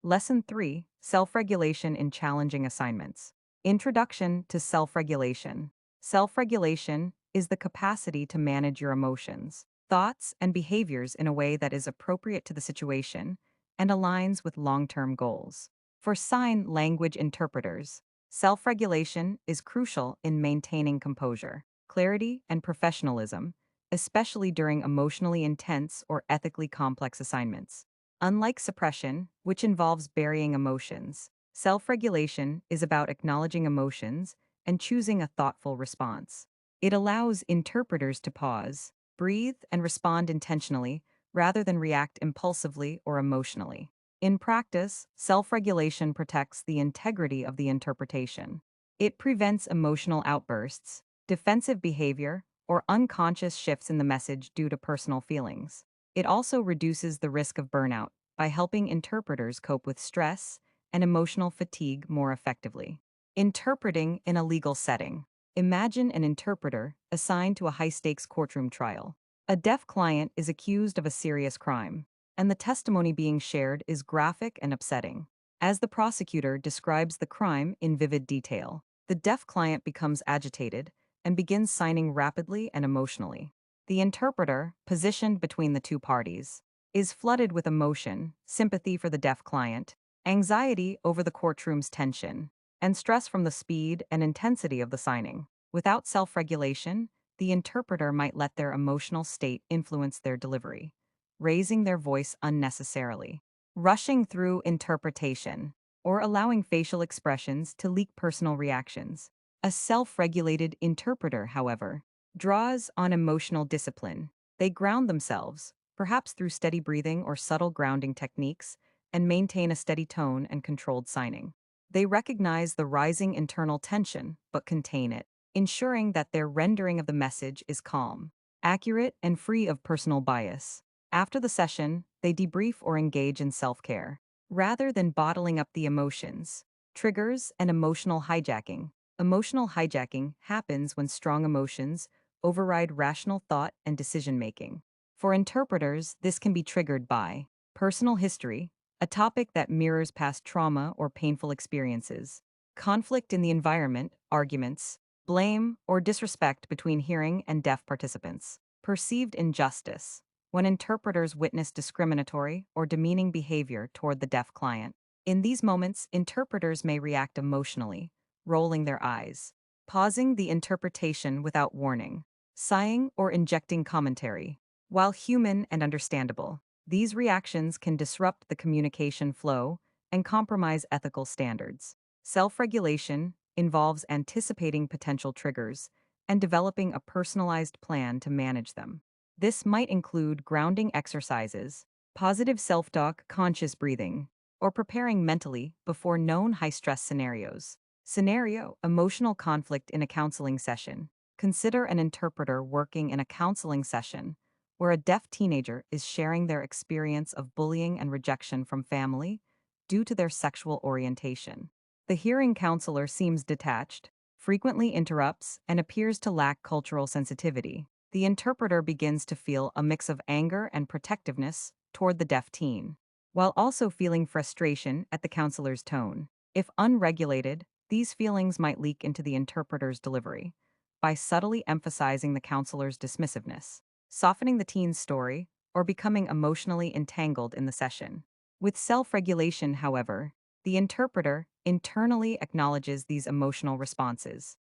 Lesson 3: Self-Regulation in Challenging Assignments. Introduction to Self-Regulation. Self-regulation is the capacity to manage your emotions, thoughts, and behaviors in a way that is appropriate to the situation and aligns with long-term goals. For sign language interpreters, self-regulation is crucial in maintaining composure, clarity, and professionalism, especially during emotionally intense or ethically complex assignments. Unlike suppression, which involves burying emotions, self-regulation is about acknowledging emotions and choosing a thoughtful response. It allows interpreters to pause, breathe, and respond intentionally rather than react impulsively or emotionally. In practice, self-regulation protects the integrity of the interpretation. It prevents emotional outbursts, defensive behavior, or unconscious shifts in the message due to personal feelings. It also reduces the risk of burnout by helping interpreters cope with stress and emotional fatigue more effectively. Interpreting in a legal setting. Imagine an interpreter assigned to a high-stakes courtroom trial. A deaf client is accused of a serious crime, and the testimony being shared is graphic and upsetting. As the prosecutor describes the crime in vivid detail, the deaf client becomes agitated and begins signing rapidly and emotionally. The interpreter, positioned between the two parties, is flooded with emotion, sympathy for the deaf client, anxiety over the courtroom's tension, and stress from the speed and intensity of the signing. Without self-regulation, the interpreter might let their emotional state influence their delivery, raising their voice unnecessarily. Rushing through interpretation, or allowing facial expressions to leak personal reactions. A self-regulated interpreter, however, draws on emotional discipline. They ground themselves, perhaps through steady breathing or subtle grounding techniques, and maintain a steady tone and controlled signing. They recognize the rising internal tension, but contain it, ensuring that their rendering of the message is calm, accurate, and free of personal bias. After the session, they debrief or engage in self-care, rather than bottling up the emotions. Triggers and emotional hijacking. Emotional hijacking happens when strong emotions override rational thought and decision-making. For interpreters, this can be triggered by personal history, a topic that mirrors past trauma or painful experiences, conflict in the environment, arguments, blame, or disrespect between hearing and deaf participants, perceived injustice, when interpreters witness discriminatory or demeaning behavior toward the deaf client. In these moments, interpreters may react emotionally, rolling their eyes, pausing the interpretation without warning, sighing or injecting commentary. While human and understandable, these reactions can disrupt the communication flow and compromise ethical standards. Self-regulation involves anticipating potential triggers and developing a personalized plan to manage them. This might include grounding exercises, positive self-talk, conscious breathing, or preparing mentally before known high-stress scenarios. Scenario: emotional conflict in a counseling session. Consider an interpreter working in a counseling session where a deaf teenager is sharing their experience of bullying and rejection from family due to their sexual orientation. The hearing counselor seems detached, frequently interrupts, and appears to lack cultural sensitivity. The interpreter begins to feel a mix of anger and protectiveness toward the deaf teen, while also feeling frustration at the counselor's tone. If unregulated, these feelings might leak into the interpreter's delivery by subtly emphasizing the counselor's dismissiveness, softening the teen's story, or becoming emotionally entangled in the session. With self-regulation, however, the interpreter internally acknowledges these emotional responses.